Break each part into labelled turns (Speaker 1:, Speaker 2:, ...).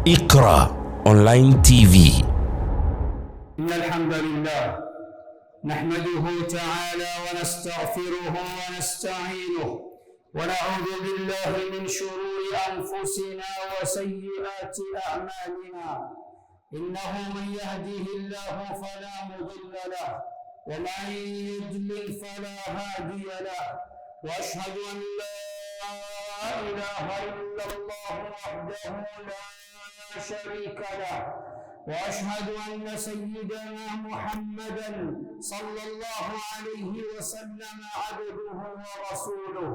Speaker 1: اقرأ أونلاين TV.
Speaker 2: إن الحمد لله نحمده تعالى ونستغفره ونستعينه ونعوذ بالله من شرور أنفسنا وسيئات أعمالنا. إنه من يهده الله فلا مضل له ومن يضلل فلا هادي له. وأشهد أن لا إله إلا الله وحده لا شريك له. وأشهد أن سيدنا محمدا صلى الله عليه وسلم عبده ورسوله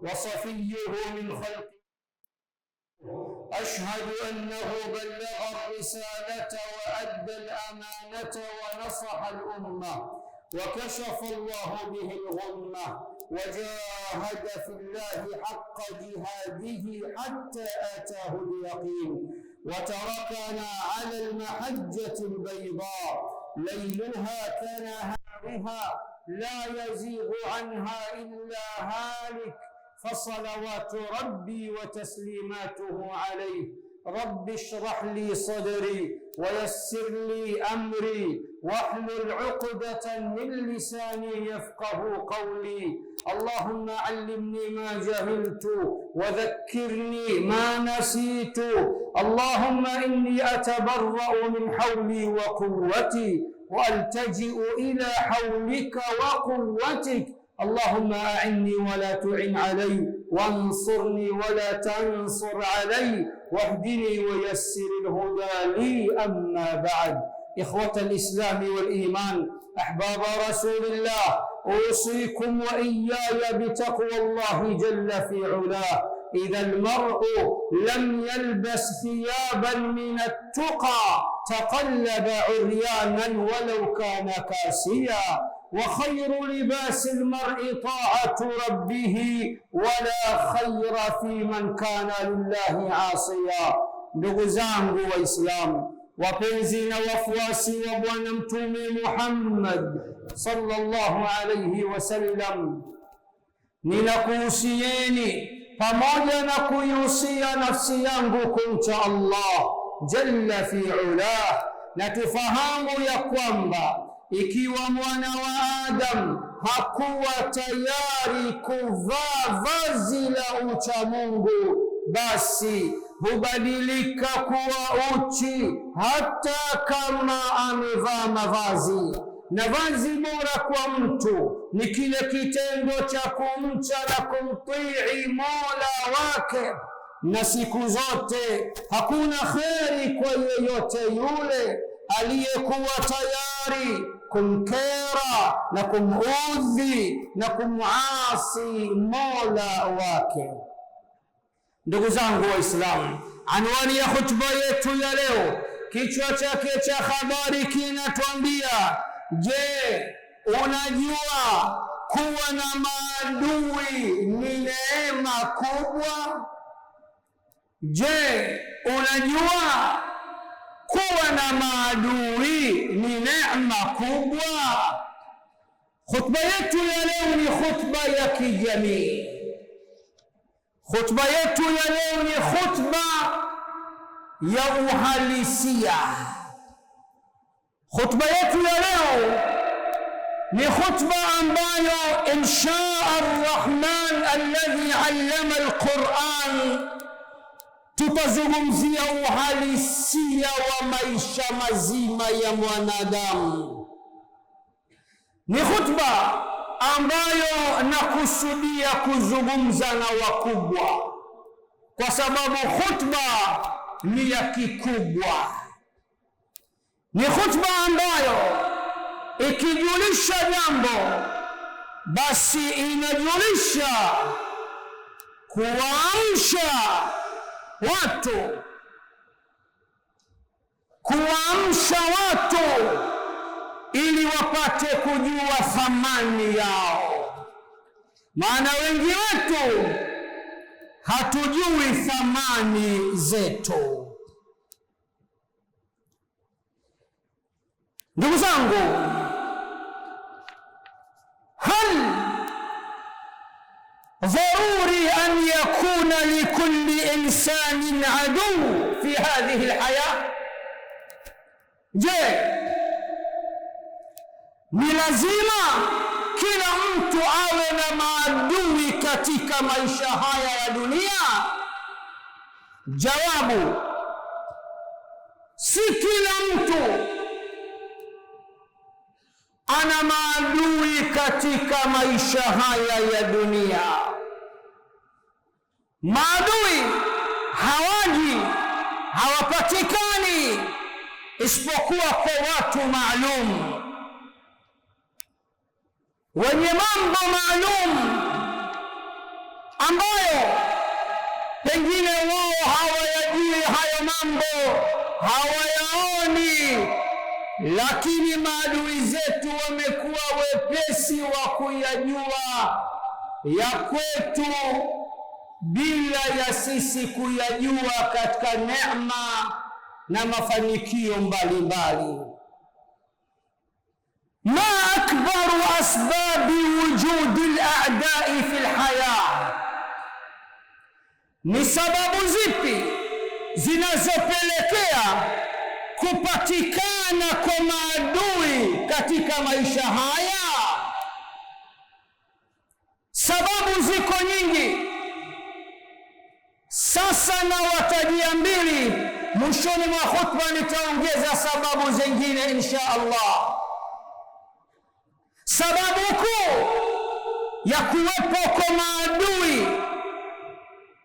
Speaker 2: وصفيه من خلقه. أشهد أنه بلغ الرسالة وأدى الأمانة ونصح الأمة وكشف الله به الغمة وجاهد في الله حق جهاده حتى آتاه اليقين. وتركنا على المحجة البيضاء ليلها كنهارها لا يزيغ عنها إلا هالك. فصلوات ربي وتسليماته عليه. رب اشرح لي صدري ويسر لي أمري واحلل عقدة من لساني يفقه قولي. اللهم علمني ما جهلت وذكرني ما نسيت. اللهم إني أتبرأ من حولي وقوتي وألتجئ إلى حولك وقوتك. اللهم أعني ولا تعن علي وانصرني ولا تنصر علي واهدني ويسر الهدى لي. أما بعد، إخوة الإسلام والإيمان، أحباب رسول الله، أوصيكم وإياي بتقوى الله جل في علاه. إذا المرء لم يلبس ثيابا من التقى تقلب عريانا ولو كان كاسيا. وخير لباس المرء طاعة ربه ولا خير في من كان لله عاصيا. Ndugu zangu Waislamu wapenzi na wafuasi wa Bwana Mtume Muhammad sallallahu alayhi wasallam, ninakuhusieni pamoja na kuihusia nafsi yangu kumcha Allah jalla fi ulah, na tufahamu ya kwamba ikiwa mwana wa Adam hakuwa tayari kuvaa vazi la ucha Mungu, basi hubadilika kuwa uchi hata kama amevaa mavazi. Na vazi bora kwa mtu ni kile kitendo cha kumcha na kumtii Mola wake, na siku zote hakuna kheri kwa yeyote yule aliyekuwa tayari kumkera na kumuudhi na kumuasi Mola wake. Ndugu zangu Waislamu, anwani ya hutuba yetu ya leo, kichwa chake cha habari kinatuambia: je, unajua kuwa na maadui ni neema kubwa? Je, unajua kuwa na maadui ni neema kubwa? Khutba yetu ya leo ni khutba ya kijamii. Khutba yetu ya leo ni khutba ya uhalisia. Khutba yetu ya leo ni khutba ambayo insha Ar-Rahman alladhi allama al-Quran tutazungumzia uhalisia wa maisha mazima ya mwanadamu. Ni khutba ambayo nakusudia kuzungumza na wakubwa, kwa sababu khutba ni ya kikubwa. Ni khutba ambayo ikijulisha jambo, basi inajulisha kuamsha watu, ili wapate kujua thamani yao. Maana wengi wetu hatujui thamani zetu. Ndugu zangu, hal dharura أتدري أن يكون لكل إنسان عدو في هذه الحياة؟ Je, ni lazima kila mtu awe na maadui katika maisha haya ya dunia? Jawabu, si kila mtu ana maadui katika maisha haya ya dunia. Maadui hawapatikani isipokuwa kwa watu maalum, wenye mambo maalum ambayo pengine wao hawayajui hayo mambo, hawayaoni, lakini maadui zetu wamekuwa wepesi wa kuyajua ya kwetu bila ya sisi kuyajua katika neema na mafanikio mbalimbali. Ma akbaru asbabi wujudi al-a'da'i fi al-hayah, ni sababu zipi zinazopelekea kupatikana kwa maadui katika maisha haya? Sababu ziko nyingi. Sasa na watajia mbili, mwishoni mwa khutba nitaongeza sababu zingine insha Allah. Sababu kuu ya kuwepo kwa maadui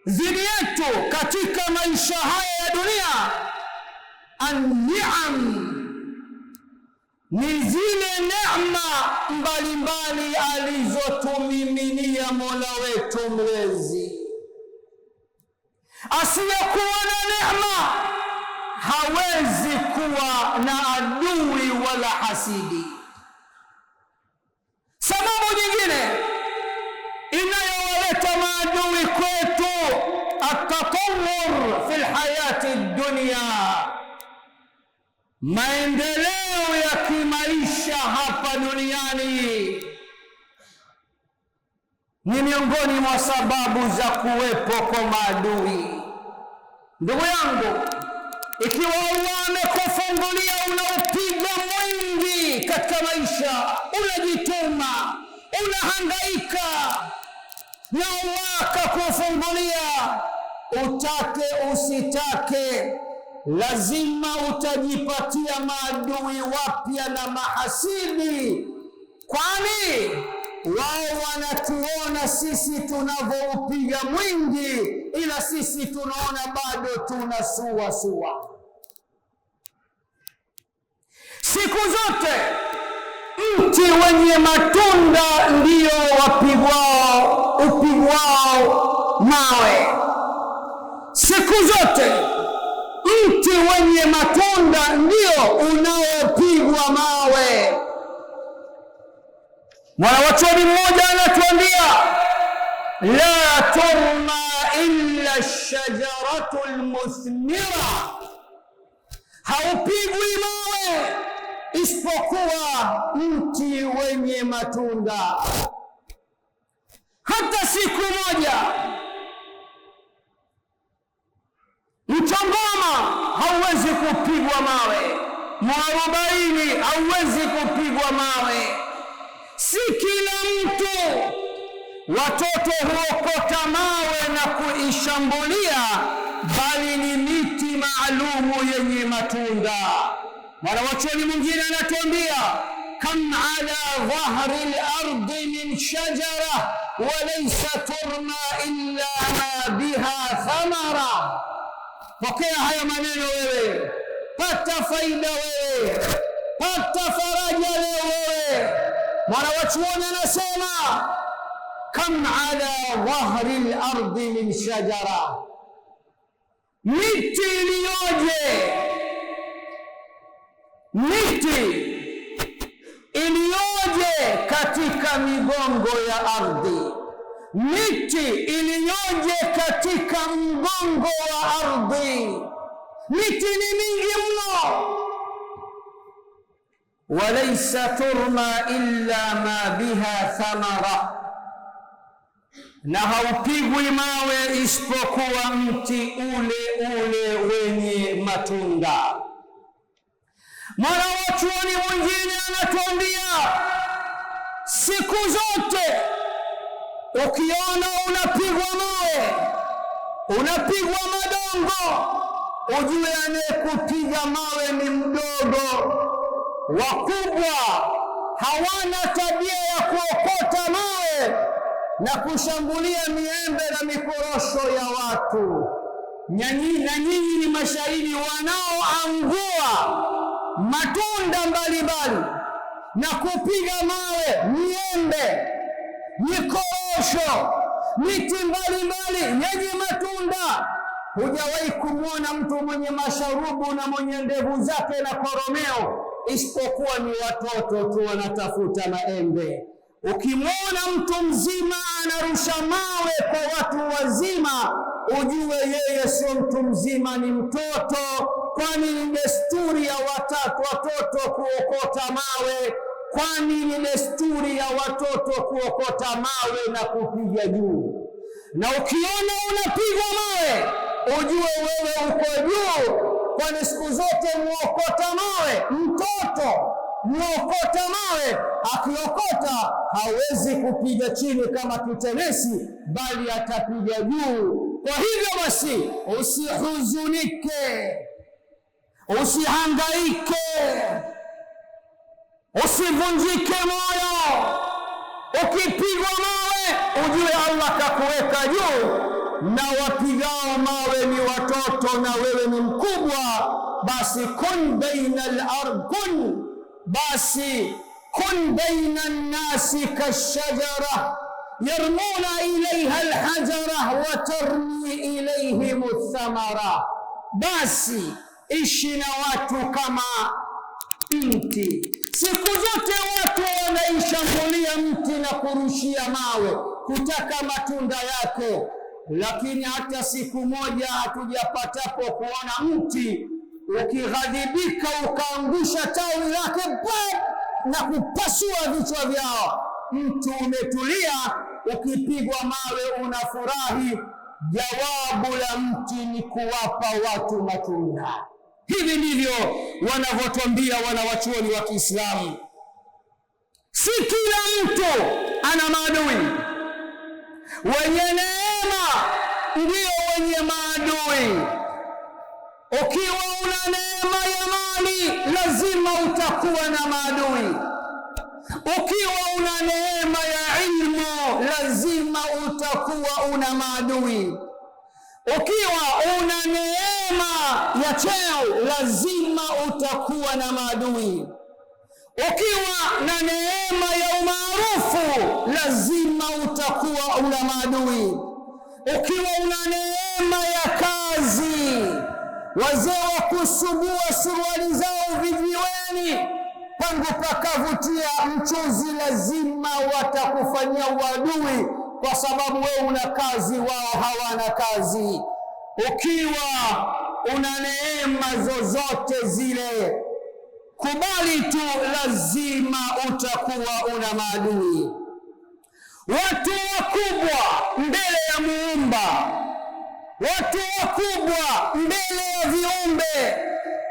Speaker 2: dhidi yetu katika maisha haya ya dunia, an-ni'am, ni zile neema mbalimbali alizotumiminia Mola wetu mlezi. Asiyekuwa na neema hawezi kuwa na adui wala hasidi. Sababu nyingine inayowaleta maadui kwetu, at-tatawwur fil hayati dunya, maendeleo ya kimaisha hapa duniani ni miongoni mwa sababu za kuwepo kwa maadui. Ndugu yangu, ikiwa Allah amekufungulia, unaupiga mwingi katika maisha, unajituma, unahangaika, na Allah akakufungulia, utake usitake, lazima utajipatia maadui wapya na mahasidi. Kwani wao wanatuona sisi tunavyoupiga mwingi, ila sisi tunaona bado tunasuasua. Siku zote mti wenye matunda ndio upigwao mawe. Siku zote mti wenye matunda ndio unaopigwa mawe. Mwanachuoni mmoja anatuambia, la turma illa ash-shajaratu al-muthmira, haupigwi mawe isipokuwa mti wenye matunda. Hata siku moja mchongoma hauwezi kupigwa mawe, mwarobaini hauwezi kupigwa mawe. Si kila mtu, watoto huokota mawe na kuishambulia, bali ni miti maalumu yenye matunda. Mwanachuoni mwingine anatuambia, kam ala dhahri al-ardi min shajara wa laysa turma illa ma biha thamara. Pokea haya maneno wewe, pata faida wewe, pata faraja leo wewe. Mwanachuoni anasema, kam ala dhahri al-ardi min shajara, miti iliyoje, miti iliyoje katika migongo ya ardhi, miti iliyoje katika mgongo wa ardhi. Miti ni mingi mno. walaysa turma illa ma biha thamara, na haupigwi mawe isipokuwa mti ule ule wenye matunda. Mwanachuoni mwingine anatuambia siku zote ukiona unapigwa mawe, unapigwa madongo, ujue anayekupiga mawe ni mdogo. Wakubwa hawana tabia ya kuokota mawe na kushambulia miembe na mikorosho ya watu. Na nyinyi ni mashahidi, wanaoangua matunda mbalimbali na kupiga mawe miembe, mikorosho, miti mbalimbali yenye matunda. Hujawahi kumwona mtu mwenye masharubu na mwenye ndevu zake na koromeo, isipokuwa ni watoto tu wanatafuta maembe. Ukimwona mtu mzima anarusha mawe kwa watu wazima, ujue yeye sio mtu mzima, ni mtoto, kwani ni desturi ya watoto kuokota mawe, kwani ni desturi ya watoto kuokota mawe na kupiga juu. Na ukiona unapigwa mawe, ujue wewe uko juu, kwani siku zote muokota mawe, mtoto muokota mawe akiokota hawezi kupiga chini kama kitenesi, bali atapiga juu. Kwa hivyo basi, usihuzunike, usihangaike, usivunjike moyo. Ukipigwa mawe ujue Allah kakuweka juu, na wapigao mawe ni watoto na wewe ni mkubwa. Basi kun baina al-ard, kun baina an-nasi kashajara yarmuna ilayha al-hajara wa tarmi ilayhim ath-thamara. Basi ishi na watu kama mti. Siku zote watu wanaishambulia mti na kurushia mawe kutaka matunda yake, lakini hata siku moja hatujapatapo kuona mti ukighadhibika ukaangusha tawi lake na kupasua vichwa vyao. Mti umetulia, ukipigwa mawe unafurahi. Jawabu la mti ni kuwapa watu matunda. Hivi ndivyo wanavyotuambia wanawachuoni wa Kiislamu. Si kila mtu ana maadui. Wenye neema ndio wenye maadui. Ukiwa una neema ya mali, lazima utakuwa na maadui. Ukiwa una neema ya ilmu, lazima utakuwa una maadui. Ukiwa una neema ya cheo, lazima utakuwa na maadui. Ukiwa na neema ya umaarufu, lazima utakuwa una maadui. Ukiwa una neema ya kazi, wazee wa kusugua suruali zao vijiweni pangu pakavutia mchuzi, lazima watakufanyia uadui, kwa sababu wewe una kazi, wao hawana kazi. Ukiwa una neema zozote zile, kubali tu, lazima utakuwa una maadui. Watu wakubwa mbele ya Muumba, watu wakubwa mbele ya viumbe,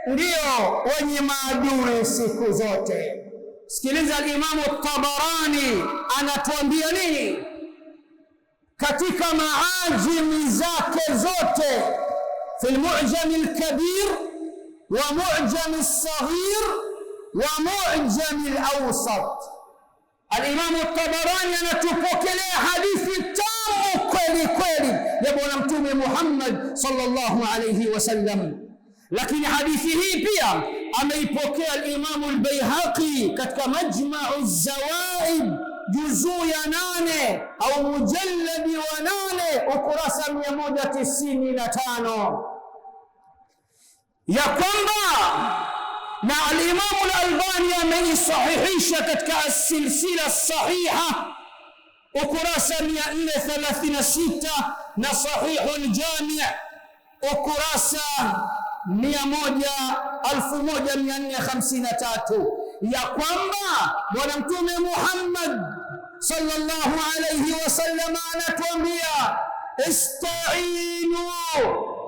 Speaker 2: ndio wenye maadui siku zote. Sikiliza, Imamu Tabarani anatuambia nini katika maajimi zake zote, fi al-Mu'jam al-Kabir wa Mu'jam al-Saghir wa Mu'jam al-Awsat. Al-Imamu Tabarani anatupokelea hadithi tamu kweli kweli ya Bwana Mtume Muhammad sallallahu alayhi wasallam. Lakini hadithi hii pia ameipokea al-Imamu al-Baihaqi katika Majma'u az-Zawaid juzuu ya 8 au mujalladi wa 8 ukurasa 195, ya kwamba na al-Imamu al-Albani ameisahihisha katika as-silsila as-sahiha ukurasa 436 na Sahihul Jami' ukurasa 1453, ya kwamba Bwana Mtume Muhammad sallallahu alayhi wasallam anatuambia istainu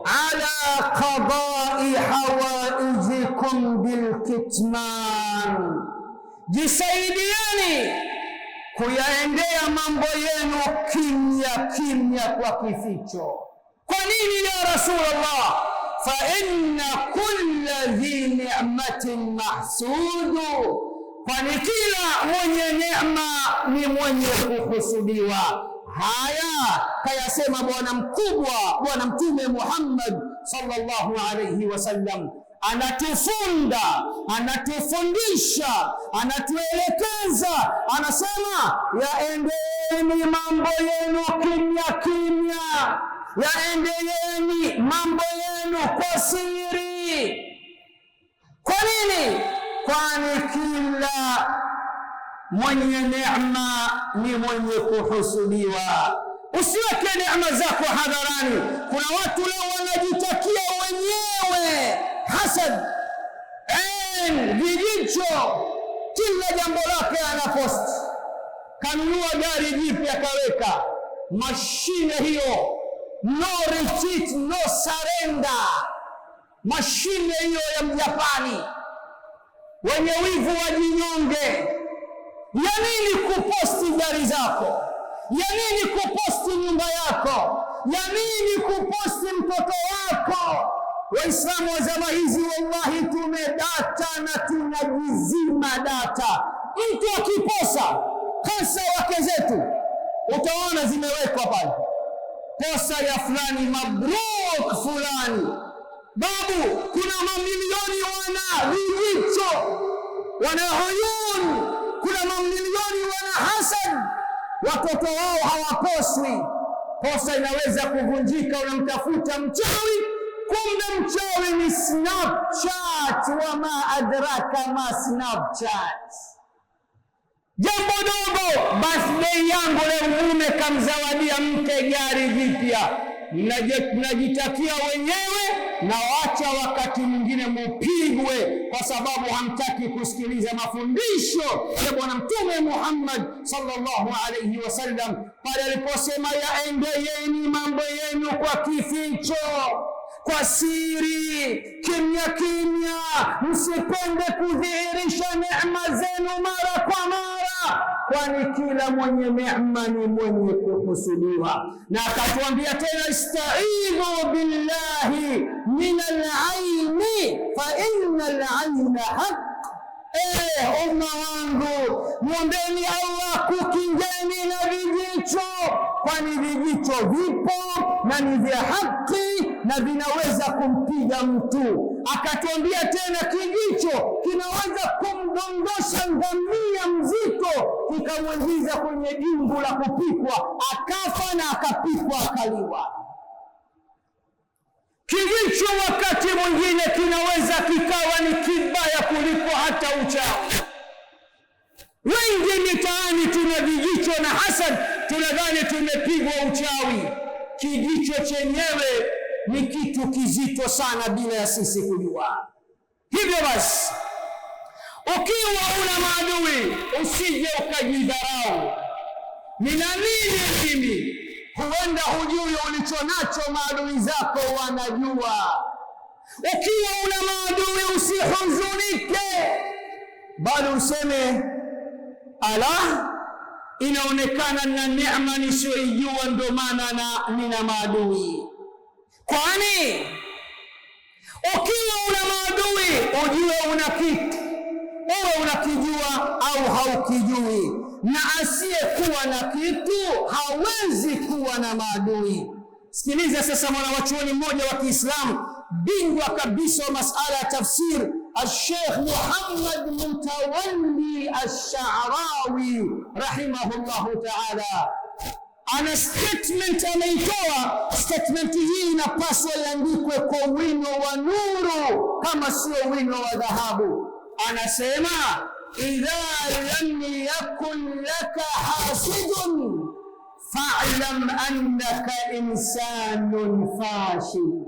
Speaker 2: ala qada'i hawaijikum bilkitman, jisaidieni kuyaendea mambo yenu kimya kimya kwa kificho. Kwa nini ya Rasulullah? Fa inna kulla dhi ni'matin mahsudu, kwani kila mwenye neema ni mwenye kuhusudiwa. Haya kayasema bwana mkubwa, Bwana Mtume Muhammad sallallahu alayhi wasallam. Anatufunda, anatufundisha, anatuelekeza, anasema yaendeeni mambo yenu kimya kimya, yaendeeni mambo yenu kwa siri. Kwa nini? Kwani kila mwenye neema ni mwenye kuhusudiwa. Usiweke neema zako hadharani. Kuna watu leo wanajitakia wenyewe hasad, vijicho, kila jambo lake anapost. Kanunua gari jipya kaweka, mashine hiyo no retreat no surrender, mashine hiyo ya Mjapani. Wenye wivu wajinyonge. Ya nini kuposti gari zako? Ya nini kuposti nyumba yako? Ya nini kuposti mtoto wako? Waislamu wa zama hizi wallahi tumedata na tunajizima data. Mtu akiposa hasa wake zetu utaona zimewekwa pale, posa ya fulani, mabruk fulani. Babu, kuna mamilioni wana vijicho, wana huyun, kuna mamilioni wana hasad, watoto wao hawaposwi. Posa inaweza kuvunjika, unamtafuta mchawi, kumbe mchawi ni Snapchat. Wama adraka ma Snapchat. Jambo dogo, birthday yangu leo mume kamzawadia mke gari jipya, mnajitakia wenyewe na wacha wakati mwingine mupigwe kwa sababu hamtaki kusikiliza mafundisho ya Bwana Mtume Muhammad sallallahu alayhi wasallam pale aliposema yaendeeni mambo yenu kwa kificho, kwa siri, kimya kimya. Msipende kudhihirisha neema zenu mara kwa mara, kwani kila mwenye neema ni mwenye kuhusudiwa. Na akatuambia tena istaidhu billahi min al-aini fa inna al-aina haq. Umma wangu, muombeni Allah kukingeni na vijicho, kwani vijicho vipo na ni vya haki na vinaweza kumpiga mtu. Akatuambia tena kijicho kinaweza kumdondosha ngamia mzito kikamwingiza kwenye jungu la kupikwa, akafa na akapikwa akaliwa. Kijicho wakati mwingine kinaweza kikawa ni kibaya kuliko hata uchawi. Wengi mitaani tuna vijicho na hasad, tunadhani tumepigwa uchawi. Kijicho chenyewe ni kitu kizito sana bila ya sisi kujua. Hivyo basi, ukiwa una maadui usije ukajidharau. Nina nini mimi? Huenda hujui ulicho nacho, maadui zako wanajua. Ukiwa una maadui usihuzunike, bali useme ala, inaonekana na neema nisioijua ndio maana nina maadui. Kwani ukiwa una maadui ujue una kitu, uwe unakijua au haukijui. Na asiyekuwa na kitu hawezi kuwa na maadui. Sikiliza sasa, mwanachuoni mmoja wa Kiislamu, bingwa kabisa wa masala ya tafsir, Sheikh Muhammad Mutawalli Ash-Sha'rawi rahimahullahu ta'ala, ana statement ameitoa. Statement hii inapaswa iandikwe kwa wino wa nuru kama sio wino wa dhahabu. Anasema idha lam yakun laka hasidun fa'lam annaka insanun fashil.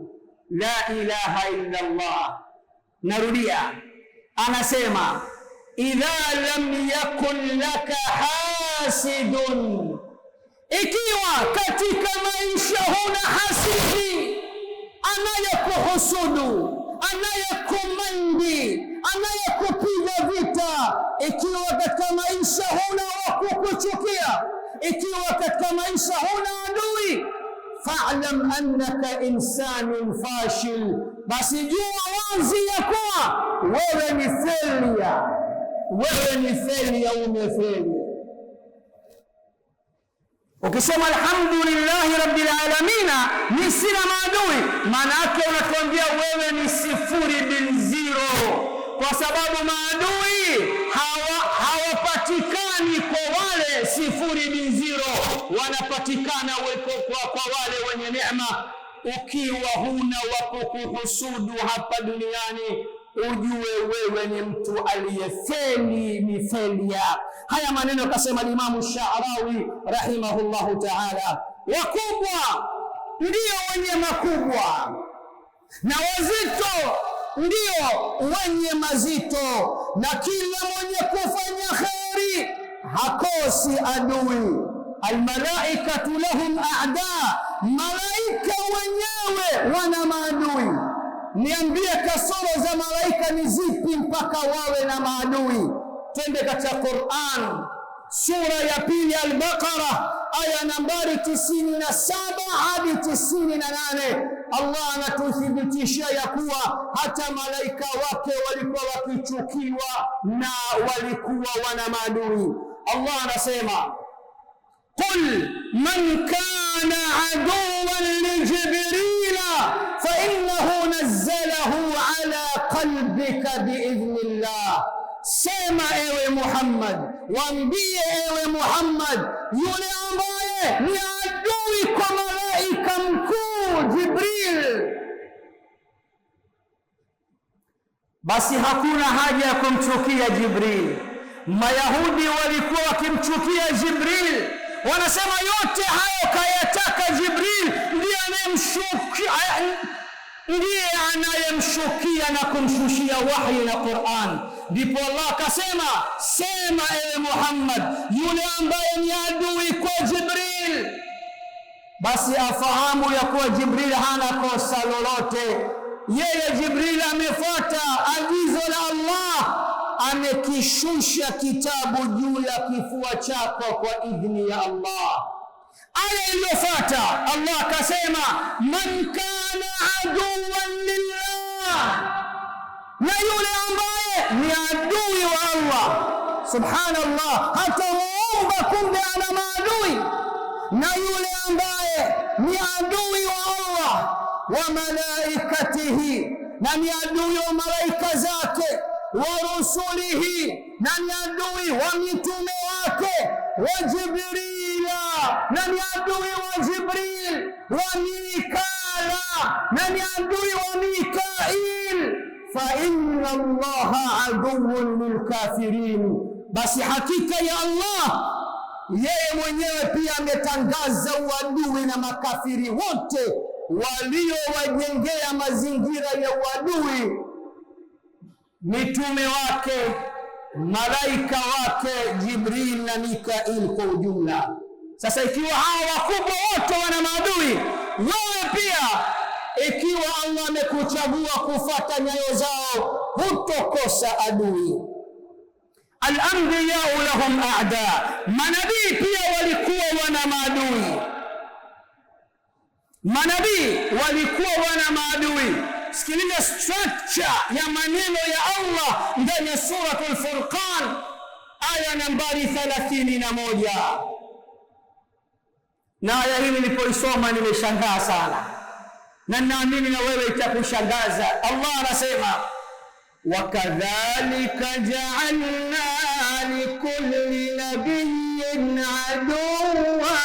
Speaker 2: La ilaha illa Allah. Narudia, anasema idha lam yakun laka hasidun, ikiwa katika maisha huna hasidi anayekuhusudu, anayekumandi, anayekupiga vita, ikiwa katika maisha huna wa kukuchukia, ikiwa katika maisha huna adui, fa'lam annaka insanun fashil, basi jua wazi ya kuwa wewe ni failure, wewe ni failure, umefeli. Ukisema alhamdulillahi rabbil alamin, ni sina maadui, maana yake unatuambia wewe ni 0, kwa sababu maadui hawapatikani kwa wale 0, wanapatikana kwa wale wenye neema. Ukiwa huna wa kukuhusudu hapa duniani, ujue wewe ni mtu aliyefeli, ni failure. Haya maneno kasema Imamu Sha'rawi rahimahullahu ta'ala. Wakubwa ndio wenye makubwa na wazito ndio wenye mazito, na kila mwenye kufanya kheri hakosi adui. Almalaikatu lahum a'da, malaika wenyewe wana maadui. Niambie kasoro za malaika ni zipi mpaka wawe na maadui? Twende katika Qur'an, sura ya 2 Al-Baqara, aya nambari 97 hadi 98. Allah anatuthibitishia ya kuwa hata malaika wake walikuwa wakichukiwa na walikuwa wana maadui. Allah anasema, qul man kana aduwan li Jibrila fa innahu nazzalahu ala qalbika biidhnillah. Sema ewe Muhammad, waambie ewe Muhammad, yule ambaye ni adui kwa malaika mkuu Jibril, basi hakuna haja ya kumchukia Jibril. Mayahudi walikuwa wakimchukia Jibril, wanasema yote hayo kayataka Jibril, ndiye anayemshukia na kumshushia wahyi na Qur'an. Ndipo Allah akasema, sema ewe Muhammad, yule ambaye ni adui kwa Jibril, basi afahamu ya kuwa Jibril hana kosa lolote. Yeye Jibril amefuata agizo la Allah, amekishusha kitabu juu ya kifua chako kwa idhni ya Allah. Aya iliyofuata Allah akasema, man kana aduwan lillah, na yule ambaye ni adui wa Allah. Subhanallah, hata muumba kumbe ana maadui. Na yule ambaye ni adui wa Allah wa malaikatihi, na ni adui wa malaika zake, wa rusulihi, na ni adui wa mitume wake, wa Jibrila, na ni adui wa Jibril, wa Mikala, na ni adui wa Mikail, fa inna Allaha aduwwun lilkafirin, basi hakika ya Allah yeye mwenyewe pia ametangaza uadui na makafiri wote waliowajengea mazingira ya uadui mitume wake, malaika wake Jibril na Mikail kwa ujumla. Sasa ikiwa hawa wakubwa wote wana maadui, wewe pia ikiwa Allah amekuchagua kufuata nyayo zao, hutokosa adui. Al-anbiya'u lahum a'da, manabii pia walikuwa wana maadui. Manabii walikuwa wana maadui. Sikiliza structure ya maneno ya Allah ndani ya suratul Furqan, aya nambari 31. Na aya hii nilipoisoma nimeshangaa sana, na naamini na wewe itakushangaza. Allah anasema, wakadhalika ja'alna likulli nabiyyin aduwwa,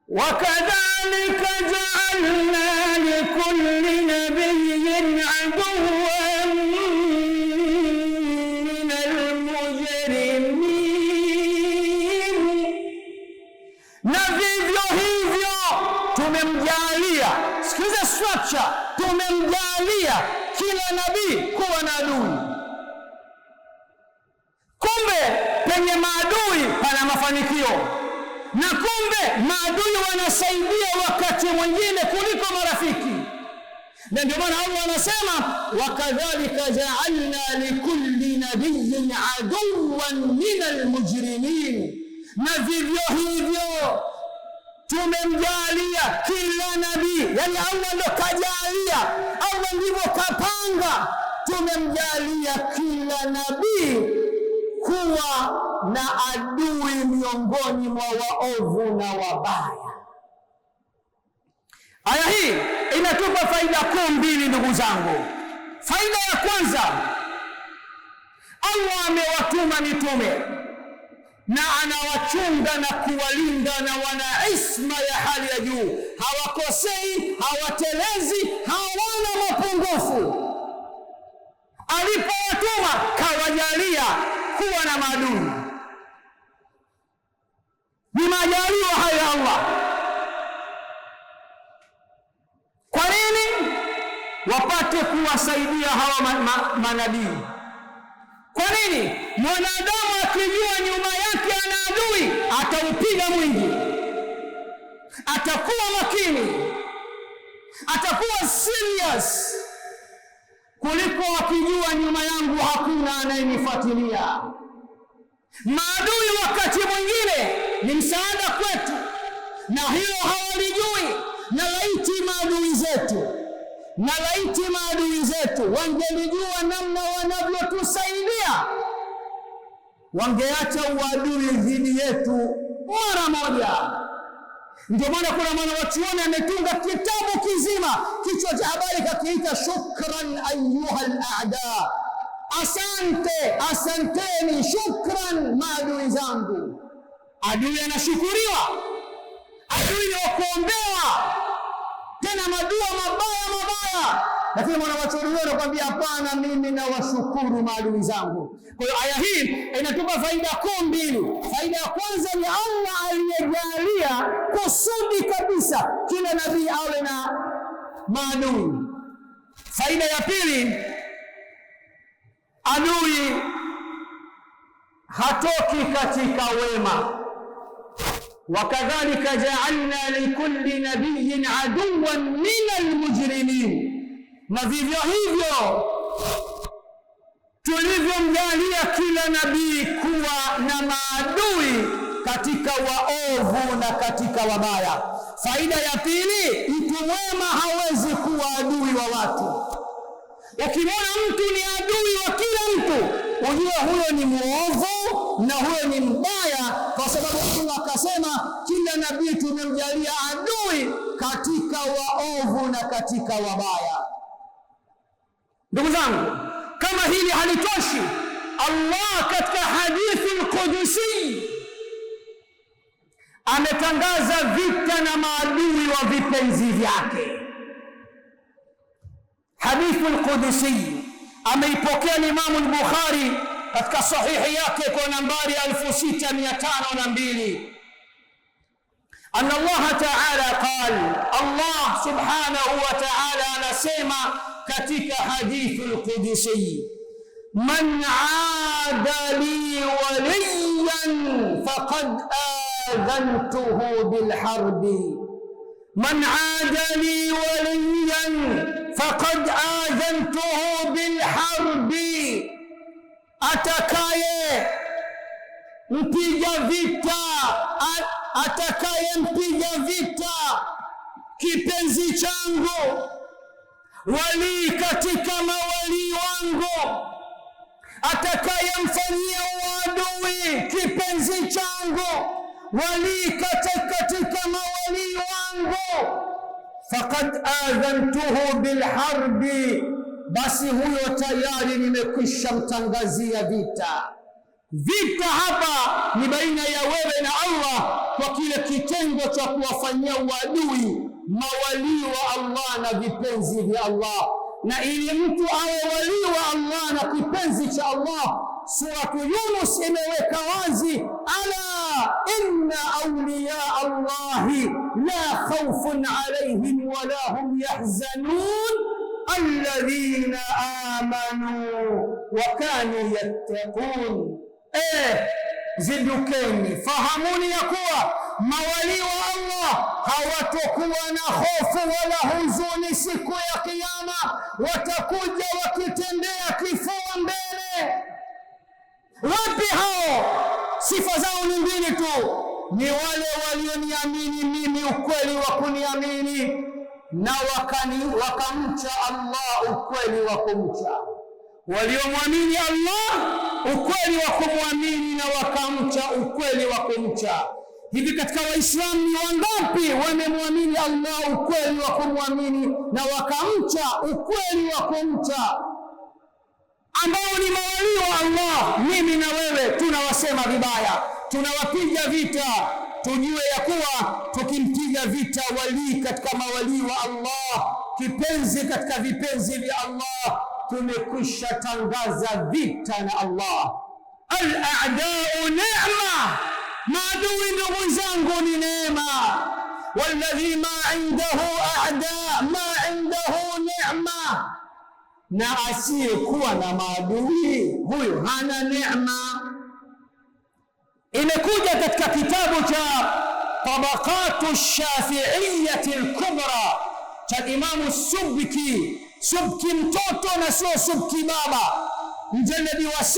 Speaker 2: wakadhalika ja'alna likulli nabiyyin aduwwan minal mujrimin, na vivyo hivyo tumemjalia, sikiza structure, tumemjalia kila nabii kuwa na adui. Kumbe penye maadui pana mafanikio, na kumbe maadui wanasaidia wakati mwingine kuliko marafiki. Na ndio maana Allah anasema wakadhalika ja'alna likulli nabiyyin aduwwan minal mujrimin, na vivyo hivyo tumemjalia kila nabii, yani Allah ndo kajalia, Allah ndivyo kapanga, tumemjalia kila nabii kuwa na adui miongoni mwa waovu na wabaya. Aya hii inatupa faida kuu mbili, ndugu zangu. Faida ya kwanza, Allah amewatuma mitume na anawachunga na kuwalinda, na wana isma ya hali ya juu, hawakosei, hawatelezi, hawana mapungufu. Alipowatuma kawajalia kuwa na maadui. Ni majaliwa hayo ya Allah. Kwa nini? Wapate kuwasaidia hawa manabii. Kwa nini? Mwanadamu akijua nyuma yake ana adui, ataupiga mwingi, atakuwa makini, atakuwa serious, kuliko akijua nyuma yangu hakuna anayenifuatilia. Maadui wakati mwingine ni msaada kwetu, na hilo hawalijui. Na laiti maadui zetu wangelijua namna wanavyotusaidia, wangeacha uadui dhidi yetu mara moja. Ndio maana kuna mwanachuoni ametunga kitabu kizima, kichwa cha habari kakiita shukran ayyuhal a'da, asanteni, shukran maadui zangu. Adui anashukuriwa, adui ni wakuombewa, tena madua mabaya. Lakini mwanachuoni anakuambia hapana, mimi nawashukuru maadui zangu. Kwa hiyo aya hii inatupa faida kuu mbili. Faida ya kwanza ni Allah aliyejalia kusudi kabisa kila nabii awe na maadui. Faida ya pili, adui hatoki katika wema. Wakadhalika ja'alna likulli nabiyyin aduwwan minal mujrimin, na vivyo hivyo tulivyomjalia kila nabii kuwa na maadui katika waovu na katika wabaya. Faida ya pili, mtu mwema hawezi kuwa adui wa watu. Ukimwona mtu ni adui wa kila mtu, ujue huyo ni muovu na huyo ni mbaya, kwa sababu Allah akasema kila nabii tumemjalia adui katika waovu na katika wabaya. Ndugu zangu, kama hili halitoshi, Allah katika hadithi al-Qudusi ametangaza vita na maadui wa vipenzi vyake. Hadithi al-Qudusi ameipokea Imam al-Bukhari katika sahihi yake kwa nambari 6502. أن الله تعالى قال, Allah subhanahu wa ta'ala anasema katika hadithi al-Qudusi, man aada li waliyan faqad adhantuhu bil harbi. Man aada li waliyan faqad adhantuhu bil harbi, atakaye mpiga vita kipenzi changu, wali katika mawali wangu, atakayemfanyia uadui kipenzi changu, wali katika mawali wangu, faqad adhantuhu bil harbi, basi huyo tayari nimekwisha mtangazia vita. Vita hapa ni baina ya wewe na Allah kwa kile kitendo cha kuwafanyia uadui mawali wa Allah na vipenzi vya Allah. Na ili mtu awe wali wa Allah na kipenzi cha Allah, Suratu Yunus imeweka wazi, ala inna awliya Allahi la khawfun alayhim wa la hum yahzanun alladhina amanu wa kanu yattaqun. Zindukeni, fahamuni ya kuwa mawali wa Allah hawatokuwa na hofu wala huzuni siku ya Kiyama, watakuja wakitembea kifua mbele. Wapi hao? Sifa zao ni mbili tu, ni wale walioniamini mimi ukweli wa kuniamini na wakamcha Allah ukweli wa kumcha. Waliomwamini Allah ukweli wa kumwamini na wakamcha ukweli wa kumcha. Hivi katika Waislamu ni wangapi wamemwamini Allah ukweli wa kumwamini na wakamcha ukweli wa kumcha, ambao ni mawali wa Allah? Mimi na wewe tunawasema vibaya, tunawapiga vita. Tujue ya kuwa tukimpiga vita wali katika mawali wa Allah, kipenzi katika vipenzi vya Allah, tumekwisha tangaza vita na Allah. Al-a'da'u ni'ma, maadui ndugu zangu ni neema. Walladhi ma indahu a'da ma indahu ni'ma, na asiyekuwa na maadui huyo hana neema. Imekuja katika kitabu cha Tabaqatu Shafi'iyyati al-Kubra cha Imamu Subki, Subki mtoto na sio Subki baba, mjaladi wa 6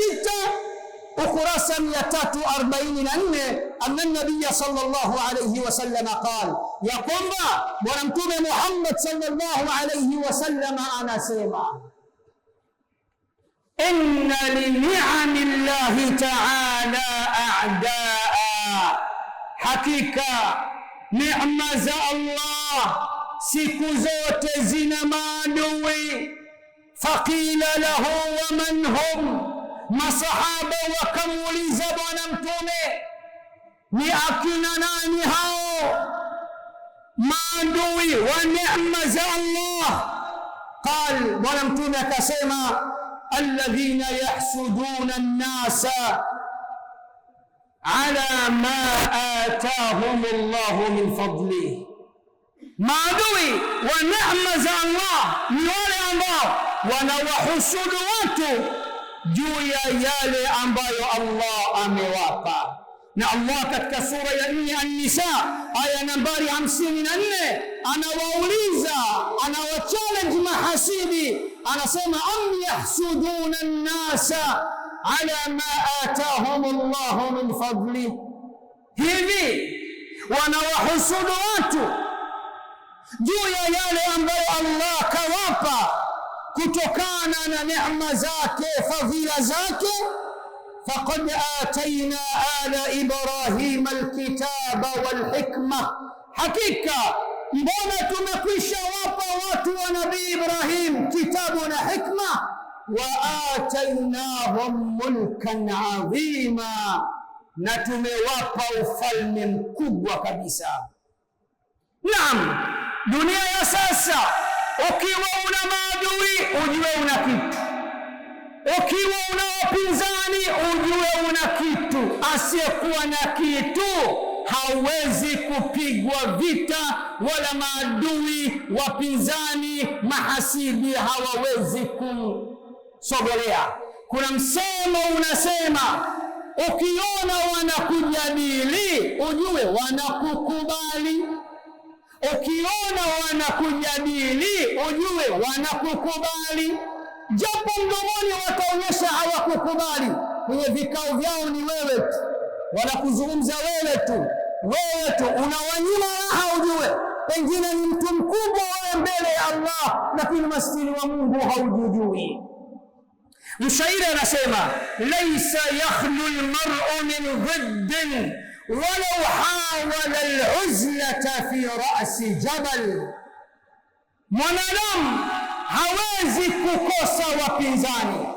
Speaker 2: ukurasa 344, anna nabiyya sallallahu alayhi wasallam qala, ya kwamba bwana mtume Muhammad sallallahu alayhi wasallam anasema, inna li ni'amillahi ta'ala a'daa, hakika neema za Allah siku zote zina maadui. Faqila lahu wa man hum, masahaba wakamuuliza bwana mtume, ni akina nani hao maadui wa neema za Allah? Qal, bwana mtume akasema, alladhina yahsuduna an-nasa ala ma atahum Allah min fadlihi, maadui wa neema za Allah ni wale ambao wanawahusudu watu juu ya yale ambayo Allah amewapa. Na Allah katika sura ya 4 An-Nisa aya nambari 54 anawauliza, anawachallenge mahasidi, anasema, am yahsuduna an-nasa ala ma atahum Allah min fadli, hivi wanawahusudu watu juu ya yale ambayo Allah kawapa kutokana na neema zake, fadhila zake? Faqad atayna ala Ibrahima alkitaba walhikma, hakika mbona tumekwisha wapa watu wa Nabii Ibrahim kitabu na hikma. Wa atainahum mulkan adhima, na tumewapa ufalme mkubwa kabisa. Naam, dunia ya sasa, ukiwa una maadui ujue una kitu, ukiwa una wapinzani ujue una kitu. Asiyekuwa na kitu hawezi kupigwa vita, wala maadui, wapinzani, mahasidi hawawezi kusogelea. Kuna msemo unasema, ukiona wanakujadili ujue wanakukubali. Ukiona wanakujadili ujue wanakukubali, japo mdomoni wataonyesha hawakukubali. Kwenye vikao vyao ni wewe tu, wanakuzungumza wewe tu, unawanyima raha ujue pengine ni mtu mkubwa wewe mbele ya Allah, lakini maskini wa Mungu haujujui. Mshairi anasema, laysa yakhlu almar'u min dhiddin walau hawala al-uzlata fi ra'si jabal, mwanadamu hawezi kukosa wapinzani,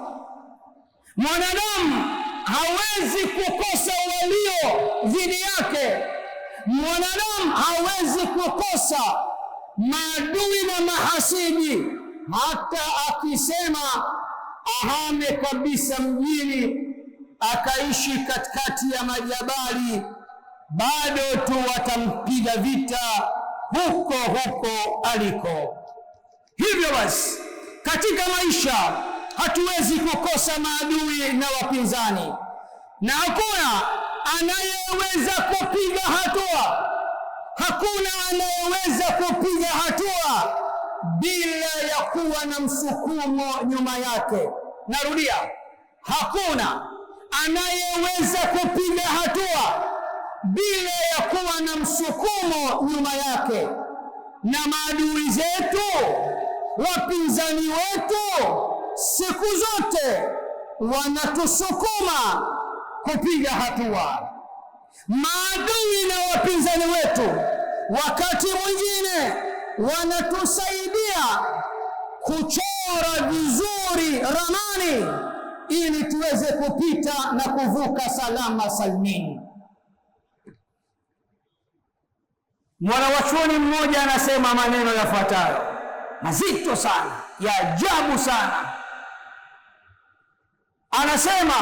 Speaker 2: mwanadamu hawezi kukosa walio dhidi yake, mwanadamu hawezi kukosa maadui na mahasidi. Hata akisema ahame kabisa mjini akaishi katikati ya majabali, bado tu watampiga vita huko huko aliko. Hivyo basi, katika maisha hatuwezi kukosa maadui na wapinzani, na hakuna anayeweza kupiga hatua, hakuna anayeweza kupiga hatua bila ya kuwa na msukumo nyuma yake. Narudia, hakuna anayeweza kupiga hatua bila ya kuwa na msukumo nyuma yake. Na maadui zetu, wapinzani wetu, siku zote wanatusukuma kupiga hatua. Maadui na wapinzani wetu wakati mwingine wanatusaidia kuchora vizuri ramani ili tuweze kupita na kuvuka salama salmini. Mwanachuoni mmoja anasema maneno yafuatayo mazito sana, ya ajabu sana. Anasema,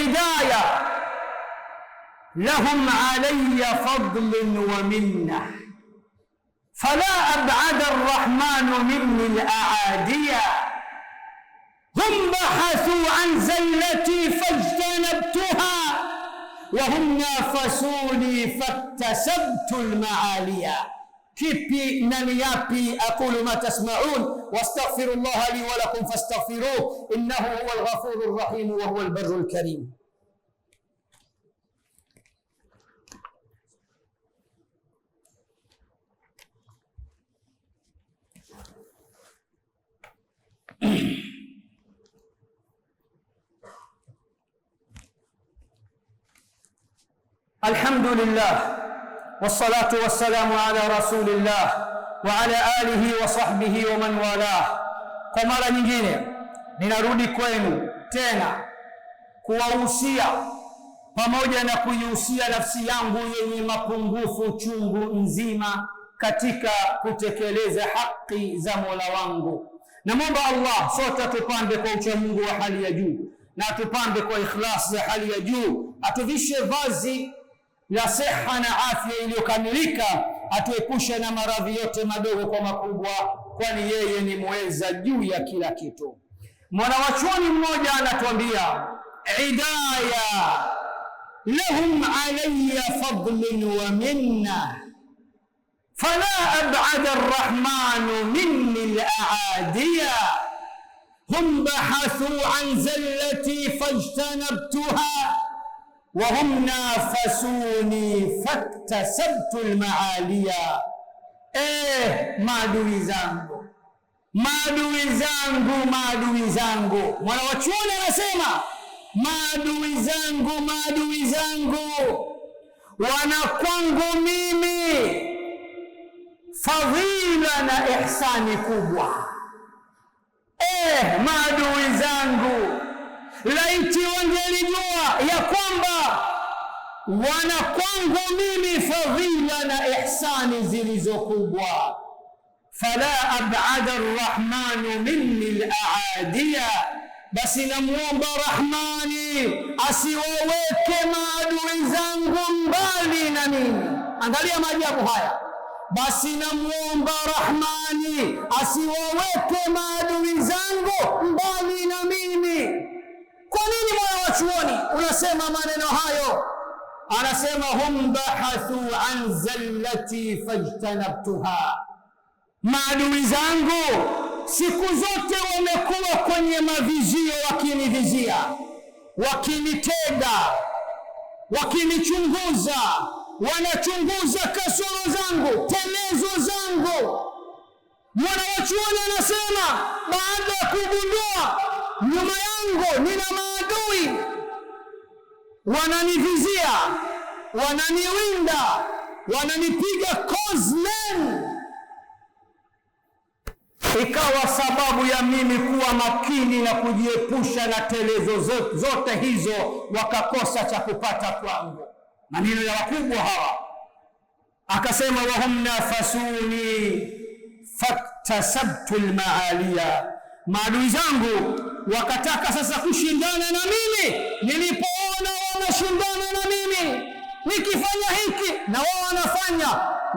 Speaker 2: idaya lahum alayya fadlun wa minna fala ab'ada arrahmanu minni al-aadiya hum bahathu an zallati fajtanabtuha wa hum nafasuni faktasabtu al-ma'aliya. Kipi na ni yapi? Aqulu ma tasma'un wastaghfirullaha li wa lakum fastaghfiruhu innahu huwal ghafurur rahim wa huwal barrul karim. Alhamdulillah wassalatu wassalamu ala rasulillah wa ala alihi wa sahbihi wa man walah. Kwa mara nyingine ninarudi kwenu tena kuwahusia pamoja na kuihusia nafsi yangu yenye mapungufu chungu nzima katika kutekeleza haki za Mola wangu. Na Mungu Allah sote tupande kwa uchamungu wa hali ya juu na tupande kwa ikhlas ya hali ya juu, atuvishe vazi la siha na afya iliyokamilika, atuepushe na maradhi yote madogo kwa makubwa, kwani yeye ni muweza juu ya kila kitu. Mwanachuoni mmoja anatuambia, idaya lahum alayya fadlun wa minna fala ab'ada arrahmanu minni al-aadiya hum bahathu an zallati fajtanabtuha wa hum nafasuni faktasabtu al-ma'aliya. Maadui zangu, maadui zangu, maadui zangu. Mwanachuoni anasema, maadui zangu, maadui zangu wana kwangu mimi fadhila na ihsani kubwa. Maadui zangu laiti wangelijua ya kwamba wana kwangu mimi fadhila na ihsani zilizokubwa. Fala ab'ada arrahmanu minni al-aadiya, basi namuomba Rahmani asiwaweke maadui zangu mbali na mimi. Angalia maajabu haya. Basi namuomba Rahmani asiwaweke maadui zangu mbali na mimi. Kwa nini mwanachuoni unasema maneno hayo? Anasema, hum bahathu an zallati fajtanabtuha. Maadui zangu siku zote wamekuwa kwenye mavizio, wakinivizia, wakinitega, wakinichunguza, wanachunguza kasoro zangu, telezo zangu. Mwanachuoni anasema, baada ya kugundua nyuma yangu nina maadui, wananivizia, wananiwinda, wananipiga kozlen, ikawa sababu ya mimi kuwa makini na kujiepusha na telezo zote hizo, wakakosa cha kupata kwangu. Maneno ya wakubwa hawa. Akasema, wa hum nafasuni faktasabtu al-ma'aliya. Maadui zangu wakataka sasa kushindana na mimi. Nilipoona wanashindana na mimi, nikifanya hiki na wao wanafanya,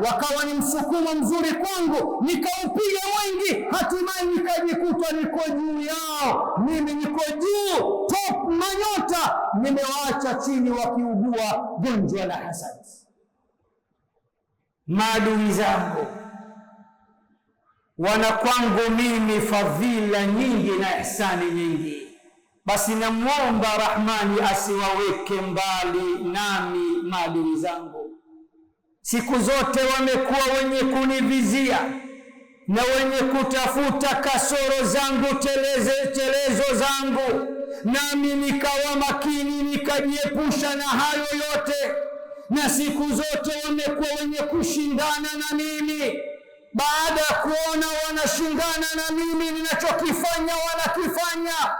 Speaker 2: wakawa ni msukumo mzuri kwangu, nikaupiga wengi, hatimaye nikajikuta niko juu yao. Mimi niko juu, top manyota, nimewaacha chini wakiugua gonjwa la hasad. Maadui zangu wana kwangu mimi fadhila nyingi na ihsani nyingi, basi namuomba Rahmani asiwaweke mbali nami maadui zangu. Siku zote wamekuwa wenye kunivizia na wenye kutafuta kasoro zangu, telezo zangu, nami nikawa makini, nikajiepusha na hayo yote. Na siku zote wamekuwa wenye kushindana na mimi. Baada ya kuona wanashindana na mimi, ninachokifanya wanakifanya,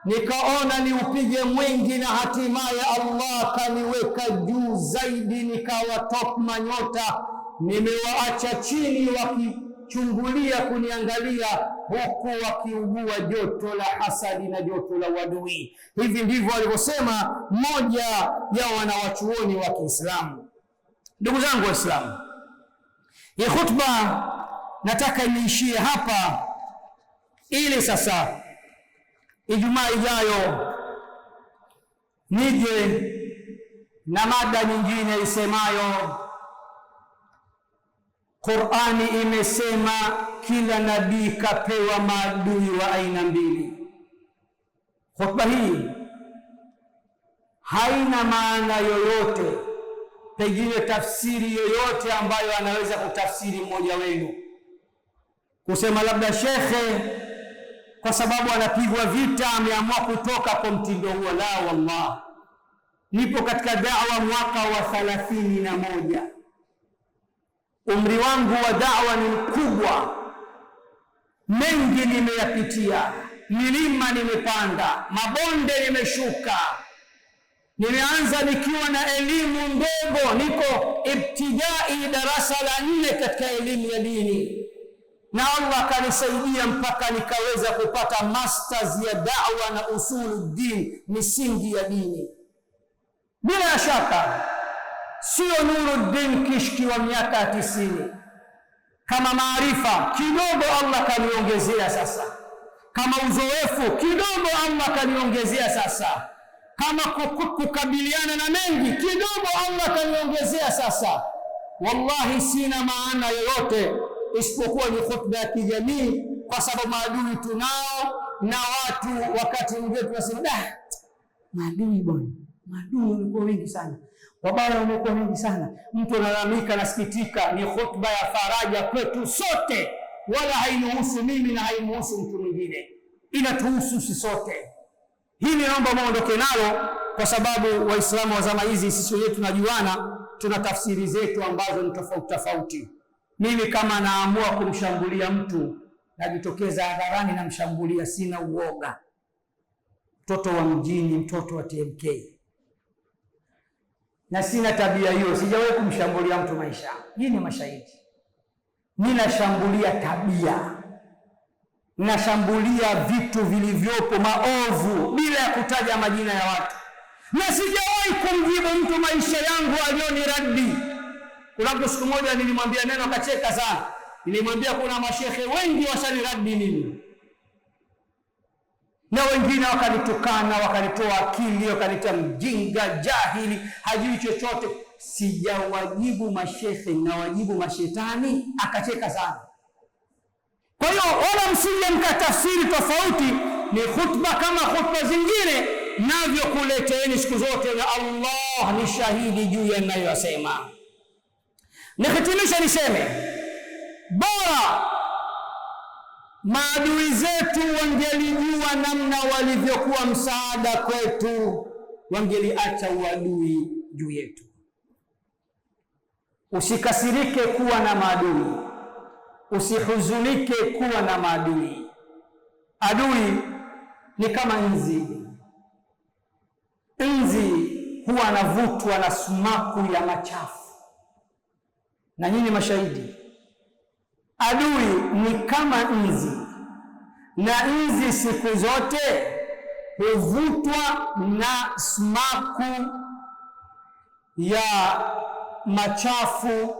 Speaker 2: nikaona niupige mwingi, na hatimaye Allah kaniweka juu zaidi, nikawa top manyota. Nimewaacha chini wakichungulia kuniangalia, huku wakiugua joto la hasadi na joto la uadui. Hivi ndivyo alivyosema mmoja ya wanawachuoni wa Kiislamu. Ndugu zangu Waislamu, hii khutba nataka niishie hapa, ili sasa Ijumaa ijayo nije na mada nyingine isemayo Qur'ani imesema kila nabii kapewa maadui wa aina mbili. Khutba hii haina maana yoyote, pengine tafsiri yoyote ambayo anaweza kutafsiri mmoja wenu, kusema labda shekhe kwa sababu anapigwa vita ameamua kutoka kwa mtindo huo. La wallah, nipo katika da'wa mwaka wa 31. Umri wangu wa da'wa ni mkubwa, mengi nimeyapitia, milima nimepanda, mabonde nimeshuka. Nimeanza nikiwa na elimu ndogo, niko ibtidai darasa la 4 katika elimu ya dini, na Allah kanisaidia mpaka nikaweza kupata masters ya da'wa na usuluddin, misingi ya dini. Bila shaka sio Nuruddin Kishki wa miaka 90. Kama maarifa kidogo Allah kaniongezea sasa, kama uzoefu kidogo Allah kaniongezea sasa, kama kukabiliana na mengi kidogo Allah kaniongezea sasa. Wallahi sina maana yoyote isipokuwa ni khutba ya kijamii, kwa sababu maadui tunao, na watu wakati mwingine tunasema maadui bwana, maadui wamekuwa wengi sana, wabaya wamekuwa wengi sana. Mtu analalamika, nasikitika. Ni khutba ya faraja kwetu sote, wala hainuhusu mimi na hainuhusu mtu mwingine, inatuhusu sisi sote. Hili naomba muondoke nalo, kwa sababu Waislamu wa zama hizi sisi wenyewe tunajuana, tuna tafsiri zetu ambazo ni tofauti tofauti. Mimi kama naamua kumshambulia mtu, najitokeza hadharani na mshambulia, sina uoga. Mtoto wa mjini, mtoto wa TMK, na sina tabia hiyo. Sijawahi kumshambulia mtu maisha. Hii ni mashahidi. Ninashambulia tabia, nashambulia vitu vilivyopo maovu bila ya kutaja majina ya watu, na sijawahi kumjibu mtu maisha yangu alioniradi. Kuna mtu siku moja nilimwambia neno akacheka sana. Nilimwambia kuna mashehe wengi washaniradi mimi, na wengine wakanitukana, wakanitoa akili, wakanita mjinga, jahili, hajui chochote. Sijawajibu mashehe, na wajibu mashetani. Akacheka sana. Kwa hiyo wala msije mkatafsiri tofauti. Ni khutba kama khutba zingine, navyo kuleteeni siku zote, na Allah ni shahidi juu ya ninayosema. Nihitimisha niseme, bora maadui zetu wangelijua namna walivyokuwa msaada kwetu, wangeliacha uadui juu yetu. Usikasirike kuwa na maadui, usihuzunike kuwa na maadui. Adui ni kama nzi. Nzi huwa anavutwa na sumaku ya machafu, na nyinyi mashahidi. Adui ni kama nzi, na nzi siku zote huvutwa na sumaku ya machafu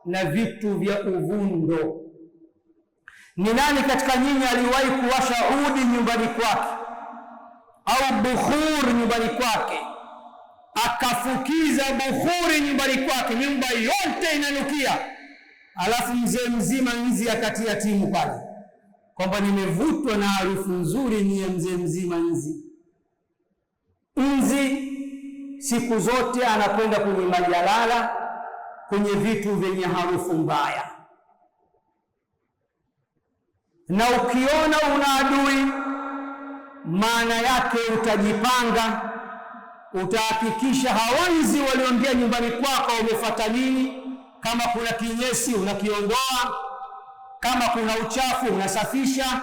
Speaker 2: na vitu vya uvundo. Ni nani katika nyinyi aliwahi kuwasha udi nyumbani kwake au bukhur nyumbani kwake, akafukiza bukhuri nyumbani kwake, nyumba yote inanukia, alafu mzee mzima nzi akatia timu pale kwamba nimevutwa na harufu nzuri, ni mzee mzima nzi? Nzi siku zote anakwenda kwenye majalala, kwenye vitu vyenye harufu mbaya. Na ukiona una adui, maana yake utajipanga, utahakikisha hawanzi walioingia nyumbani kwako wamefuata nini. Kama kuna kinyesi unakiondoa, kama kuna uchafu unasafisha,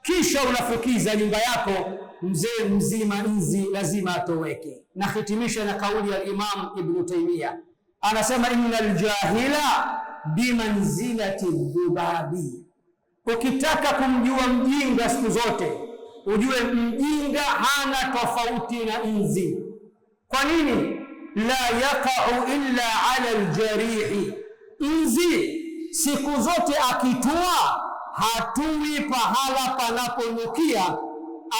Speaker 2: kisha unafukiza nyumba yako. Mzee mzima nzi lazima atoweke. Na hitimisha na kauli ya Imam Ibn Taymiyyah, anasema innal jahila bimanzilati dhubabi. Ukitaka kumjua mjinga siku zote, ujue mjinga hana tofauti na nzi. Kwa nini? La yaqa'u illa ala aljarihi. Nzi siku zote akitua, hatui pahala panaponukia,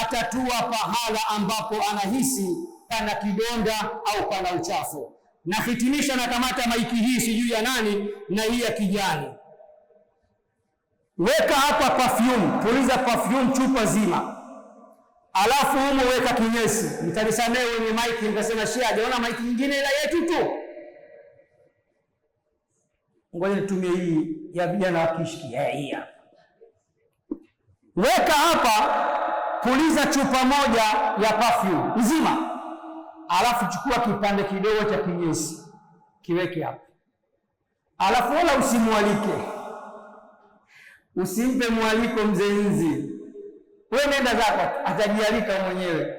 Speaker 2: atatua pahala ambapo anahisi pana kidonda au pana uchafu. Na hitimisha na kamata maiki hii, sijui ya nani, na hii ya kijani. Weka hapa perfume, puliza perfume chupa zima, alafu humo weka kinyesi. Mtanisamehe wenye maiki, mtasema Sheikh hajaona maiki nyingine ila yetu tu. Ngoja nitumie hii ya vijana wa kishki. Hii weka hapa, puliza chupa moja ya perfume nzima, alafu chukua kipande kidogo cha kinyesi kiweke hapa, alafu wala usimwalike, usimpe mwaliko mzee nzi. Wewe nenda zako, atajialika mwenyewe,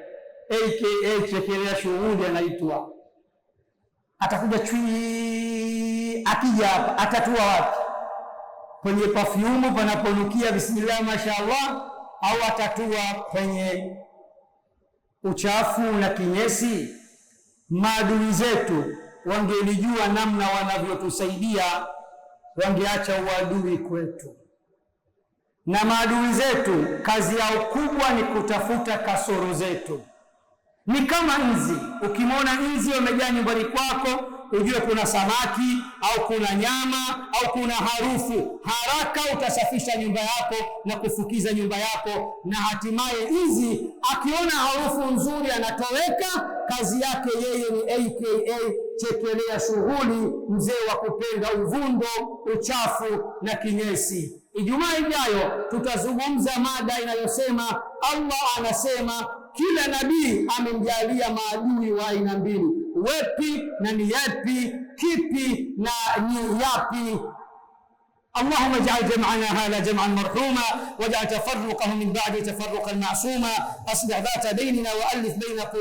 Speaker 2: aka chekelea shughuli anaitwa. Atakuja chui, akija hapa atatua wapi? Kwenye perfume panaponukia bismillah mashaallah, au atatua kwenye uchafu na kinyesi? Maadui zetu wangelijua namna wanavyotusaidia, wangeacha uadui kwetu. Na maadui zetu kazi yao kubwa ni kutafuta kasoro zetu. Ni kama nzi. Ukimwona nzi wamejaa nyumbani kwako, ujue kuna samaki au kuna nyama au kuna harufu. Haraka utasafisha nyumba yako na kufukiza nyumba yako, na hatimaye nzi akiona harufu nzuri anatoweka. Kazi yake yeye ni aka chekelea shughuli, mzee wa kupenda uvundo, uchafu na kinyesi. Ijumaa ijayo tutazungumza mada inayosema Allah anasema kila nabii amemjalia maadui wa aina mbili. Wepi na ni yapi? Kipi na ni yapi? اللهم اجعل جمعنا هذا جمعا مرحوما، واجعل تفرقه من بعد تفرقا معصوما، اصلح ذات بيننا والف بين